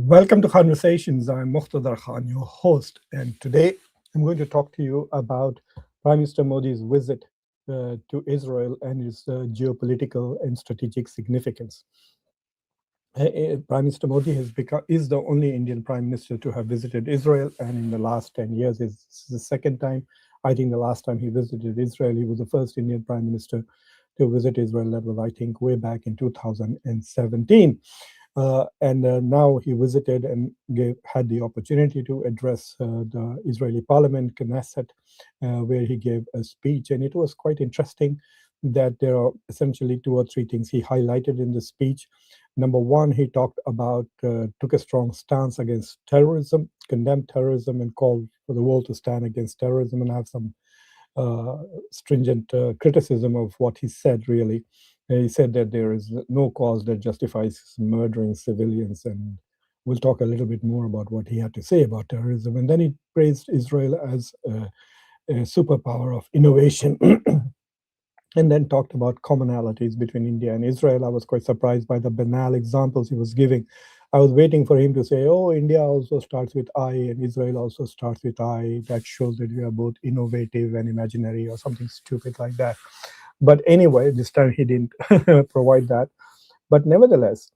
Welcome to Conversations. I'm Muqtadar Khan, your host, and today I'm going to talk to you about Prime Minister Modi's visit to Israel and its geopolitical and strategic significance. Prime Minister Modi is the only Indian Prime Minister to have visited Israel, and in the last 10 years, it's the second time. I think the last time he visited Israel, he was the first Indian Prime Minister to visit Israel. That was, I think, way back in 2017. And now he visited and had the opportunity to address the Israeli parliament, Knesset, where he gave a speech. And it was quite interesting that there are essentially two or three things he highlighted in the speech. Number one, he took a strong stance against terrorism, condemned terrorism, and called for the world to stand against terrorism, and have some stringent criticism of what he said, really. He said that there is no cause that justifies murdering civilians, and we'll talk a little bit more about what he had to say about terrorism. And then he praised Israel as a superpower of innovation. And then talked about commonalities between India and Israel. I was quite surprised by the banal examples he was giving. I was waiting for him to say, oh, India also starts with I and Israel also starts with I. That shows that we are both innovative and imaginary, or something stupid like that. But anyway, this time he didn't provide that. But nevertheless,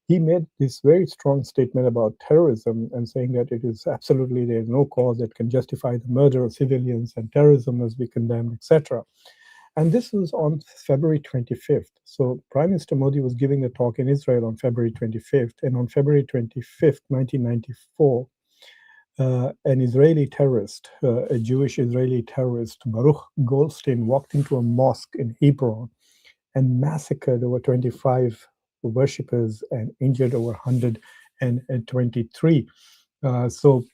he made this very strong statement about terrorism and saying that it is absolutely, there is no cause that can justify the murder of civilians, and terrorism must be condemned, etc. And this was on February 25th. So Prime Minister Modi was giving a talk in Israel on February 25th. And on February 25th, 1994, an Israeli terrorist, a Jewish Israeli terrorist, Baruch Goldstein, walked into a mosque in Hebron and massacred over 25 worshippers and injured over 123. So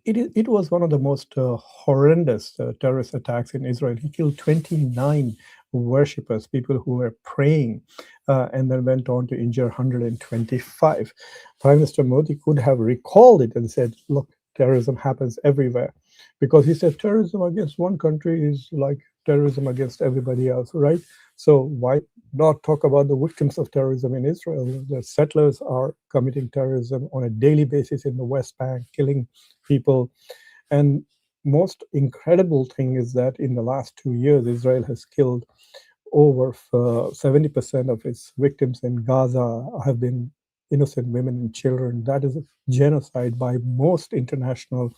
it was one of the most horrendous terrorist attacks in Israel. He killed 29 worshippers, people who were praying, and then went on to injure 125. Prime Minister Modi could have recalled it and said, look, terrorism happens everywhere. Because he said terrorism against one country is like terrorism against everybody else, right? So why not talk about the victims of terrorism in Israel? The settlers are committing terrorism on a daily basis in the West Bank, killing people. And most incredible thing is that in the last 2 years, Israel has killed over 70% of its victims in Gaza have been innocent women and children. That is a genocide by most international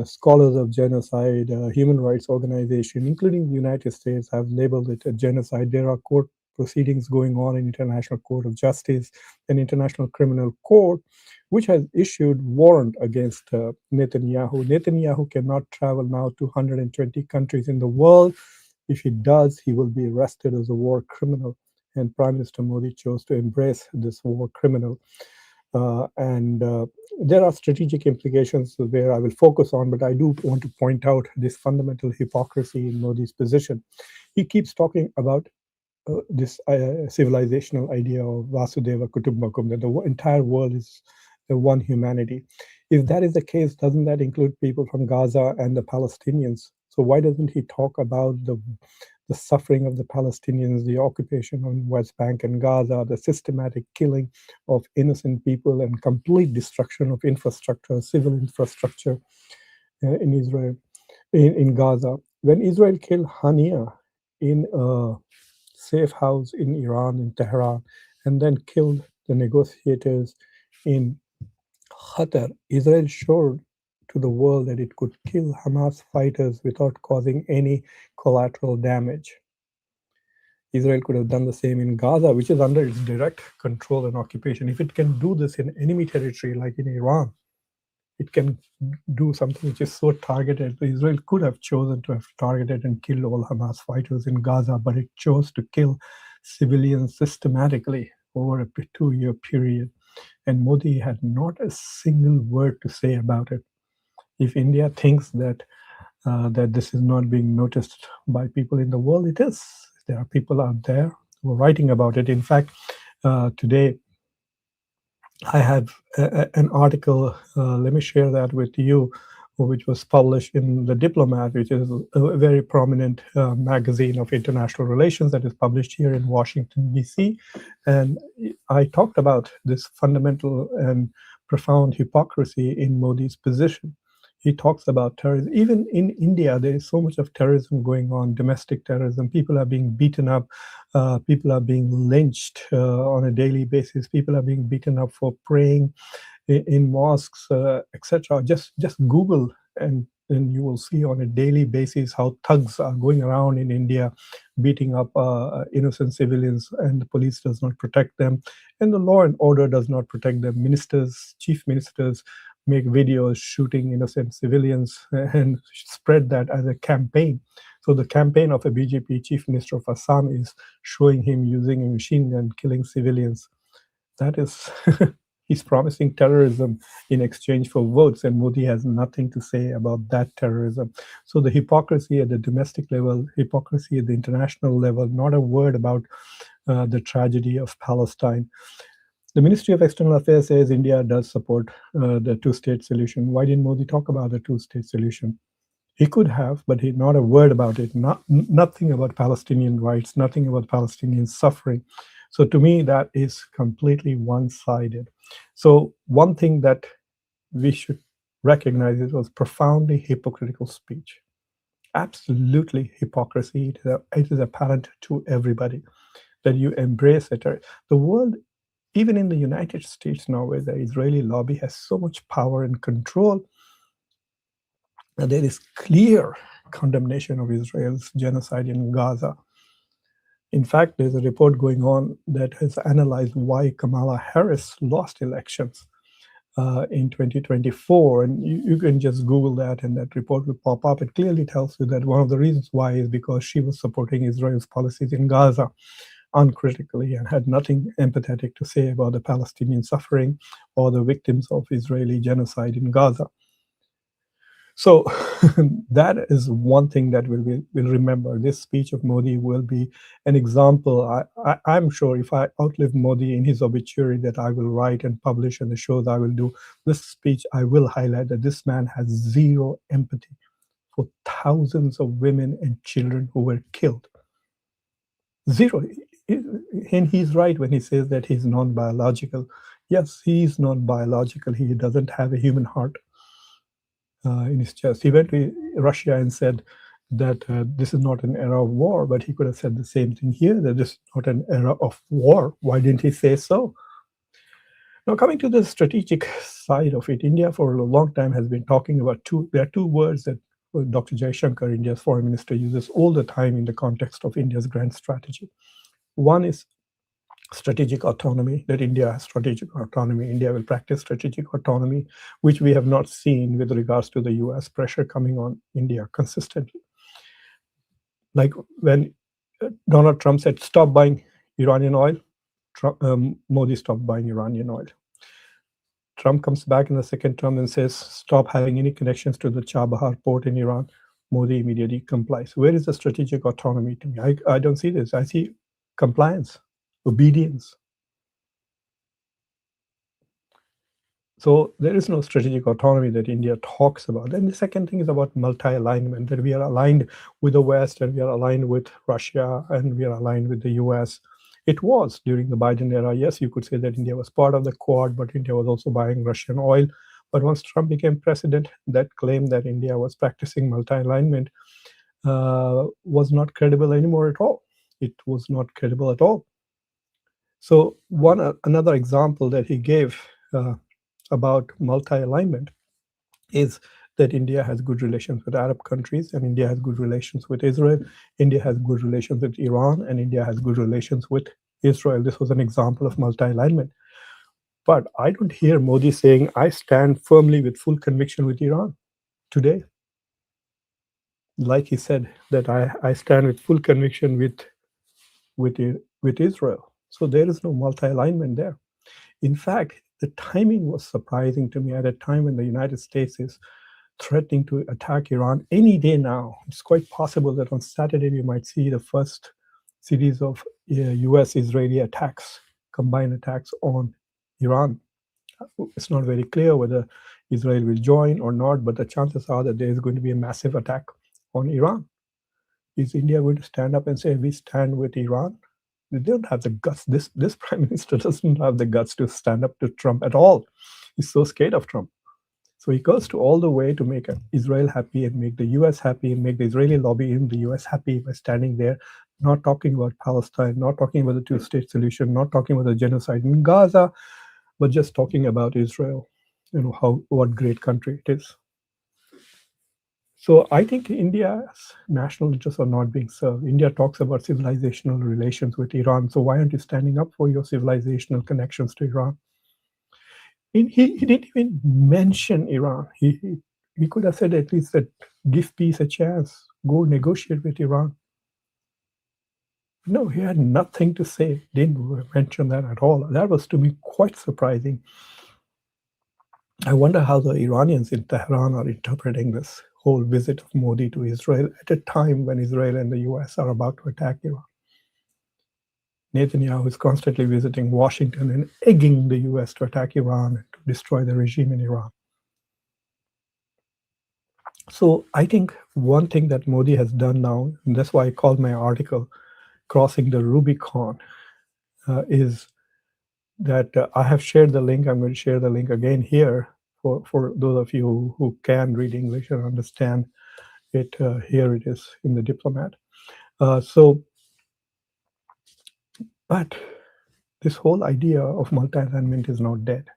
scholars of genocide, human rights organizations, including the United States, have labeled it a genocide. There are court proceedings going on in International Court of Justice and International Criminal Court, which has issued warrant against Netanyahu. Netanyahu cannot travel now to 120 countries in the world. If he does, he will be arrested as a war criminal. And Prime Minister Modi chose to embrace this war criminal. And there are strategic implications where I will focus on, but I do want to point out this fundamental hypocrisy in Modi's position. He keeps talking about this civilizational idea of Vasudeva Kutumbakam, that the entire world is the one humanity. If that is the case, doesn't that include people from Gaza and the Palestinians? So why doesn't he talk about the suffering of the Palestinians, the occupation on West Bank and Gaza, the systematic killing of innocent people, and complete destruction of infrastructure, civil infrastructure in Israel, in Gaza? When Israel killed Hania in a safe house in Iran, in Tehran, and then killed the negotiators in Qatar, Israel showed to the world that it could kill Hamas fighters without causing any collateral damage. Israel could have done the same in Gaza, which is under its direct control and occupation. If it can do this in enemy territory like in Iran, it can do something which is so targeted. Israel could have chosen to have targeted and killed all Hamas fighters in Gaza, but it chose to kill civilians systematically over a 2-year period. And Modi had not a single word to say about it. If India thinks that this is not being noticed by people in the world, it is. There are people out there who are writing about it. In fact, today I have an article, let me share that with you, which was published in The Diplomat, which is a very prominent magazine of international relations that is published here in Washington, D.C. And I talked about this fundamental and profound hypocrisy in Modi's position. He talks about terrorism. Even in India, there is so much of terrorism going on, domestic terrorism. People are being beaten up. People are being lynched on a daily basis. People are being beaten up for praying in mosques, etc. Just Google and you will see on a daily basis how thugs are going around in India, beating up innocent civilians, and the police does not protect them, and the law and order does not protect them. Ministers, chief ministers, make videos shooting innocent civilians and spread that as a campaign. So the campaign of a BJP chief minister of Assam is showing him using a machine gun killing civilians. That is he's promising terrorism in exchange for votes, and Modi has nothing to say about that terrorism. So the hypocrisy at the domestic level, hypocrisy at the international level, not a word about the tragedy of Palestine. The Ministry of External Affairs says India does support the two-state solution. Why didn't Modi talk about the two-state solution? He could have, but he not a word about it. Nothing about Palestinian rights, nothing about Palestinian suffering. So to me, that is completely one-sided. So one thing that we should recognize, it was profoundly hypocritical speech. Absolutely hypocrisy. It is apparent to everybody that you embrace it. The world, even in the United States now, where the Israeli lobby has so much power and control, there is clear condemnation of Israel's genocide in Gaza. In fact, there's a report going on that has analyzed why Kamala Harris lost elections in 2024. And you can just Google that and that report will pop up. It clearly tells you that one of the reasons why is because she was supporting Israel's policies in Gaza uncritically and had nothing empathetic to say about the Palestinian suffering or the victims of Israeli genocide in Gaza. So that is one thing that we'll remember. This speech of Modi will be an example. I'm sure if I outlive Modi in his obituary that I will write and publish and the shows I will do, this speech, I will highlight that this man has zero empathy for thousands of women and children who were killed. Zero. And he's right when he says that he's non-biological. Yes, he's non-biological. He doesn't have a human heart in his chest. He went to Russia and said that this is not an era of war, but he could have said the same thing here, that this is not an era of war. Why didn't he say so? Now, coming to the strategic side of it, India for a long time has been talking about there are two words that Dr. Jaishankar, India's foreign minister, uses all the time in the context of India's grand strategy. One is strategic autonomy, that India has strategic autonomy. India will practice strategic autonomy, which we have not seen with regards to the US pressure coming on India consistently. Like when Donald Trump said, stop buying Iranian oil, Modi stopped buying Iranian oil. Trump comes back in the second term and says, stop having any connections to the Chabahar port in Iran. Modi immediately complies. Where is the strategic autonomy to me? I don't see this. I see compliance, obedience. So there is no strategic autonomy that India talks about. And the second thing is about multi-alignment, that we are aligned with the West and we are aligned with Russia and we are aligned with the US. It was during the Biden era. Yes, you could say that India was part of the Quad, but India was also buying Russian oil. But once Trump became president, that claim that India was practicing multi-alignment was not credible anymore at all. It was not credible at all. So another example that he gave about multi-alignment is that India has good relations with Arab countries, and India has good relations with Israel. India has good relations with Iran, and India has good relations with Israel. This was an example of multi-alignment. But I don't hear Modi saying, I stand firmly with full conviction with Iran today. Like he said, that I stand with full conviction with Israel. So there is no multi-alignment there. In fact, the timing was surprising to me at a time when the United States is threatening to attack Iran any day now. It's quite possible that on Saturday we might see the first series of US-Israeli attacks, combined attacks on Iran. It's not very clear whether Israel will join or not, but the chances are that there is going to be a massive attack on Iran. Is India going to stand up and say we stand with Iran? They don't have the guts. This prime minister doesn't have the guts to stand up to Trump at all. He's so scared of Trump. So he goes to all the way to make Israel happy and make the US happy and make the Israeli lobby in the US happy by standing there, not talking about Palestine, not talking about the two-state solution, not talking about the genocide in Gaza, but just talking about Israel, what great country it is. So I think India's national interests are not being served. India talks about civilizational relations with Iran. So why aren't you standing up for your civilizational connections to Iran? He didn't even mention Iran. He could have said at least that give peace a chance, go negotiate with Iran. No, he had nothing to say, didn't mention that at all. That was to me quite surprising. I wonder how the Iranians in Tehran are interpreting this whole visit of Modi to Israel at a time when Israel and the US are about to attack Iran. Netanyahu is constantly visiting Washington and egging the US to attack Iran and to destroy the regime in Iran. So I think one thing that Modi has done now, and that's why I called my article Crossing the Rubicon, is that I have shared the link. I'm going to share the link again here for those of you who can read English and understand it. Here it is in the Diplomat. But this whole idea of multi-alignment is not dead.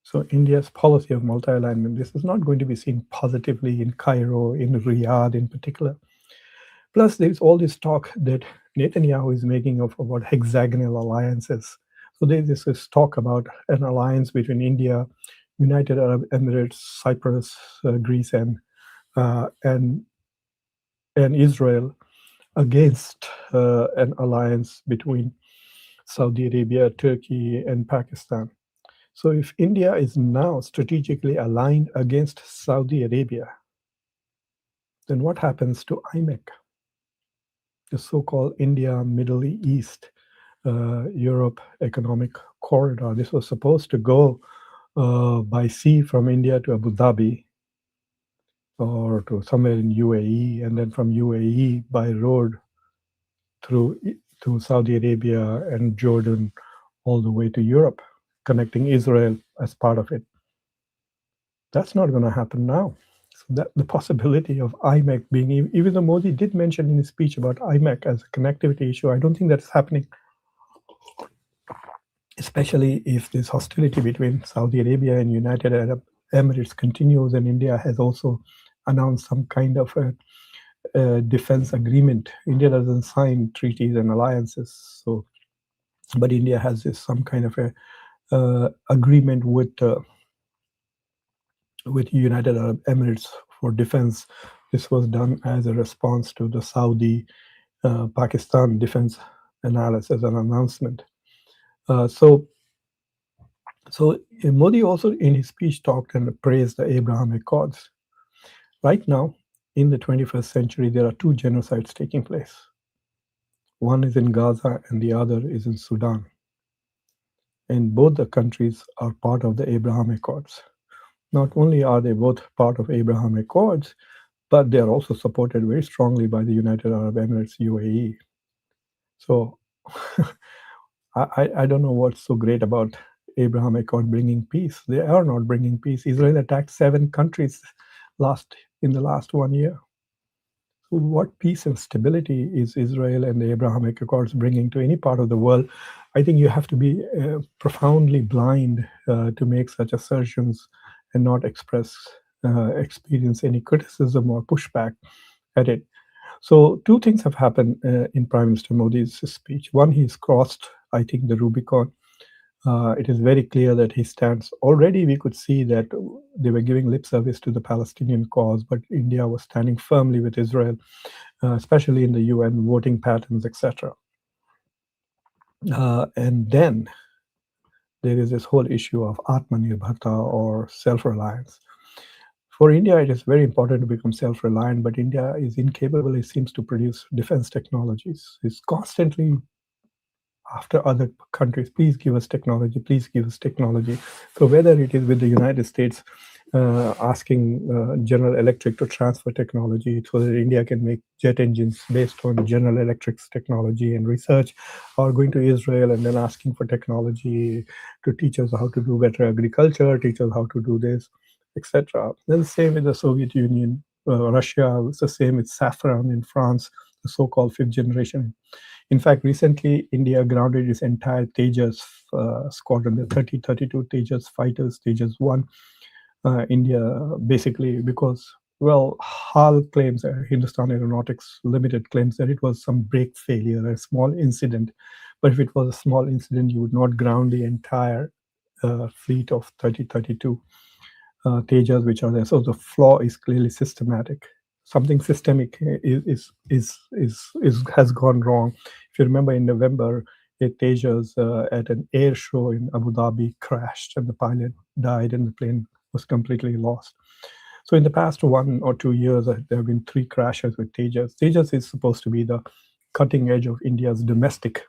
So India's policy of multi-alignment, this is not going to be seen positively in Cairo, in Riyadh in particular. Plus, there's all this talk that Netanyahu is making of about hexagonal alliances. So there's this talk about an alliance between India, United Arab Emirates, Cyprus, Greece, and Israel against an alliance between Saudi Arabia, Turkey, and Pakistan. So if India is now strategically aligned against Saudi Arabia, then what happens to IMEC, the so-called India, Middle East, Europe Economic Corridor? This was supposed to go by sea from India to Abu Dhabi or to somewhere in UAE, and then from UAE by road through Saudi Arabia and Jordan all the way to Europe, connecting Israel as part of it. That's not going to happen now. So that the possibility of IMEC being, even though Modi did mention in his speech about IMEC as a connectivity issue, I don't think that's happening. Especially if this hostility between Saudi Arabia and United Arab Emirates continues, and India has also announced some kind of a defense agreement. India doesn't sign treaties and alliances, but India has some kind of a agreement with United Arab Emirates for defense. This was done as a response to the Saudi Pakistan defense analysis and announcement. So Modi also in his speech talked and praised the Abraham Accords. Right now, in the 21st century, there are two genocides taking place. One is in Gaza and the other is in Sudan. And both the countries are part of the Abraham Accords. Not only are they both part of Abraham Accords, but they are also supported very strongly by the United Arab Emirates, UAE. So I don't know what's so great about Abraham Accord bringing peace. They are not bringing peace. Israel attacked 7 countries in the last 1 year. So what peace and stability is Israel and the Abrahamic Accords bringing to any part of the world? I think you have to be profoundly blind to make such assertions and not experience any criticism or pushback at it. So 2 things have happened in Prime Minister Modi's speech. One, he's crossed, I think, the Rubicon. It is very clear that he stands. Already we could see that they were giving lip service to the Palestinian cause, but India was standing firmly with Israel, especially in the UN voting patterns, etc. And then there is this whole issue of Atmanirbharta or self-reliance. For India, it is very important to become self-reliant, but India is incapable, it seems, to produce defense technologies. It's constantly after other countries. Please give us technology. Please give us technology. So whether it is with the United States asking General Electric to transfer technology so that India can make jet engines based on General Electric's technology and research, or going to Israel and then asking for technology to teach us how to do better agriculture, teach us how to do this, etc. Then the same with the Soviet Union, Russia. It's the same with Safran in France, the so-called fifth generation. In fact, recently India grounded its entire Tejas squadron, the 30-32 Tejas fighters, Tejas 1. India basically because, well, HAL claims, Hindustan Aeronautics Limited claims that it was some brake failure, a small incident. But if it was a small incident, you would not ground the entire fleet of 30-32 Tejas which are there. So the flaw is clearly systematic. Something systemic is has gone wrong. If you remember, in November, a Tejas at an air show in Abu Dhabi crashed, and the pilot died, and the plane was completely lost. So in the past 1 or 2 years, there have been 3 crashes with Tejas. Tejas is supposed to be the cutting edge of India's domestic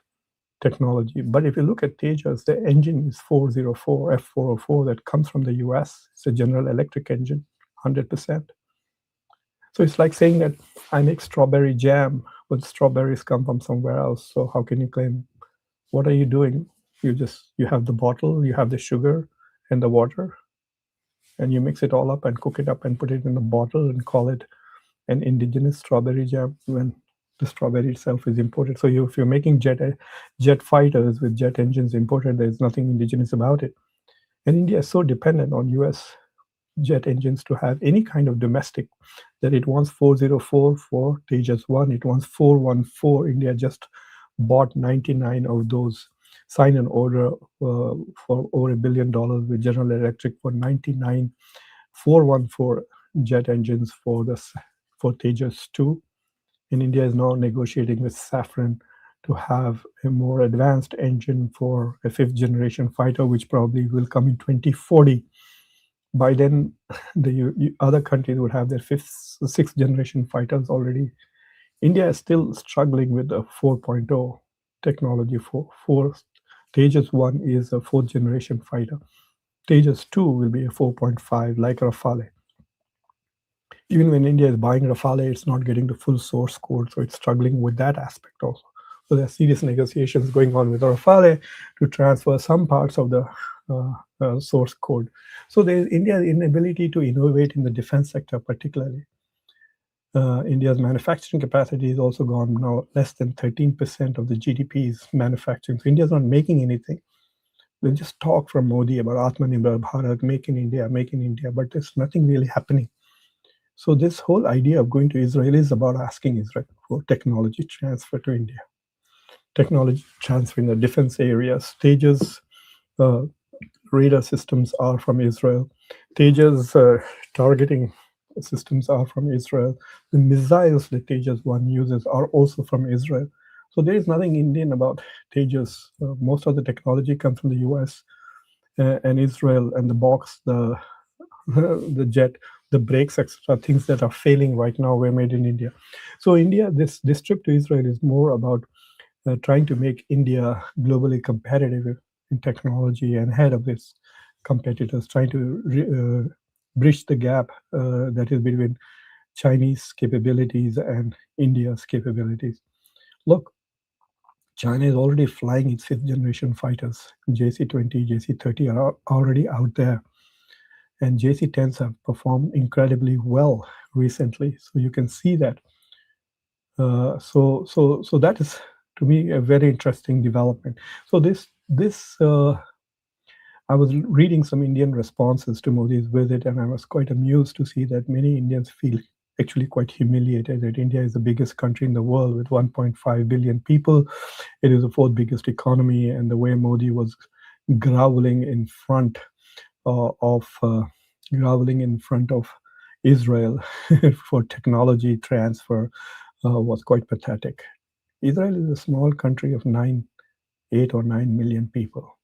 technology. But if you look at Tejas, the engine is 404, F404 that comes from the US. It's a General Electric engine, 100%. So it's like saying that I make strawberry jam, but strawberries come from somewhere else. So how can you claim? What are you doing? You have the bottle, you have the sugar and the water, and you mix it all up and cook it up and put it in a bottle and call it an indigenous strawberry jam when the strawberry itself is imported. So if you're making jet fighters with jet engines imported, there's nothing indigenous about it. And India is so dependent on US jet engines to have any kind of domestic that it wants 404 for Tejas 1, it wants 414. India just bought 99 of those, signed an order for over $1 billion with General Electric for 99 414 jet engines for Tejas 2. And India is now negotiating with Safran to have a more advanced engine for a fifth generation fighter, which probably will come in 2040. By then, the other countries would have their sixth generation fighters already. India is still struggling with the 4.0 technology. For Tejas 1 is a fourth generation fighter. Tejas 2 will be a 4.5, like Rafale. Even when India is buying Rafale, it's not getting the full source code, so it's struggling with that aspect also. So there are serious negotiations going on with Rafale to transfer some parts of the source code. So there's India's inability to innovate in the defense sector, particularly. India's manufacturing capacity has also gone now less than 13% of the GDP is manufacturing. So India's not making anything. They just talk from Modi about Atmanirbhar Bharat, make in India, but there's nothing really happening. So this whole idea of going to Israel is about asking Israel for technology transfer to India. Technology transfer in the defense area. Tejas radar systems are from Israel. Tejas targeting systems are from Israel. The missiles that Tejas 1 uses are also from Israel. So there is nothing Indian about Tejas. Most of the technology comes from the US and Israel, and the box, the jet, the brakes, etc., things that are failing right now were made in India. So India, this trip to Israel is more about trying to make India globally competitive in technology and ahead of its competitors, trying to bridge the gap that is between Chinese capabilities and India's capabilities. Look, China is already flying its fifth generation fighters. JC-20, JC-30 are already out there. And JC-10s have performed incredibly well recently. So you can see that. So that is, to me, a very interesting development. So I was reading some Indian responses to Modi's visit, and I was quite amused to see that many Indians feel actually quite humiliated that India is the biggest country in the world with 1.5 billion people. It is the fourth biggest economy, and the way Modi was groveling in front of Israel for technology transfer was quite pathetic. Israel is a small country of 8 or 9 million people.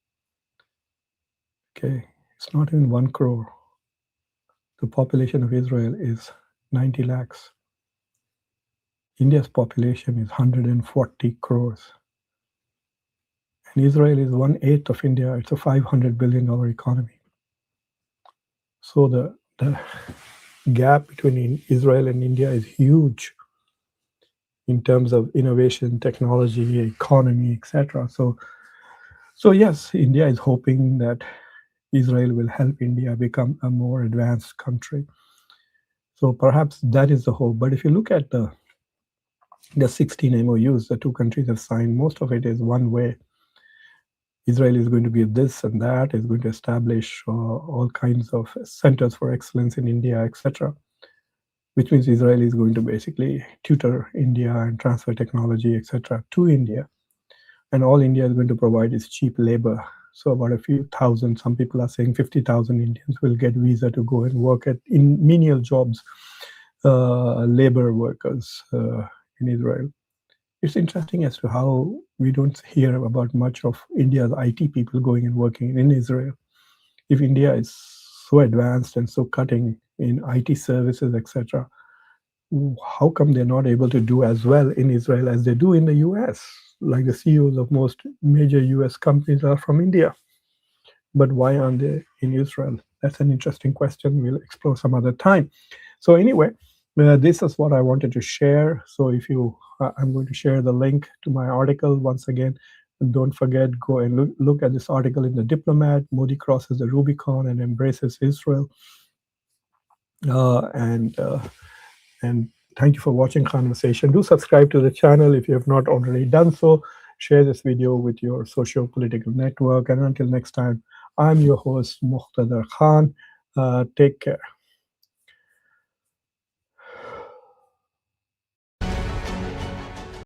Okay, it's not even 1 crore. The population of Israel is 90 lakhs. India's population is 140 crores. And Israel is 1/8 of India. It's a $500 billion economy. So the gap between Israel and India is huge in terms of innovation, technology, economy, etc. So yes, India is hoping that Israel will help India become a more advanced country. So perhaps that is the hope. But if you look at the 16 MOUs the two countries have signed, most of it is one way. Israel is going to be this and that, is going to establish all kinds of centers for excellence in India, etc., which means Israel is going to basically tutor India and transfer technology, etc., to India. And all India is going to provide is cheap labor. So about a few thousand, some people are saying 50,000 Indians will get visa to go and work in menial jobs, labor workers in Israel. It's interesting as to how we don't hear about much of India's IT people going and working in Israel. If India is so advanced and so cutting in IT services, etc., how come they're not able to do as well in Israel as they do in the US? Like the CEOs of most major US companies are from India. But why aren't they in Israel? That's an interesting question. We'll explore some other time. So anyway, this is what I wanted to share. So if you, I'm going to share the link to my article once again. And don't forget, go and look at this article in the Diplomat. Modi crosses the Rubicon and embraces Israel. And thank you for watching Conversation. Do subscribe to the channel if you have not already done so. Share this video with your socio-political network. And until next time, I'm your host, Muqtadar Khan. Take care.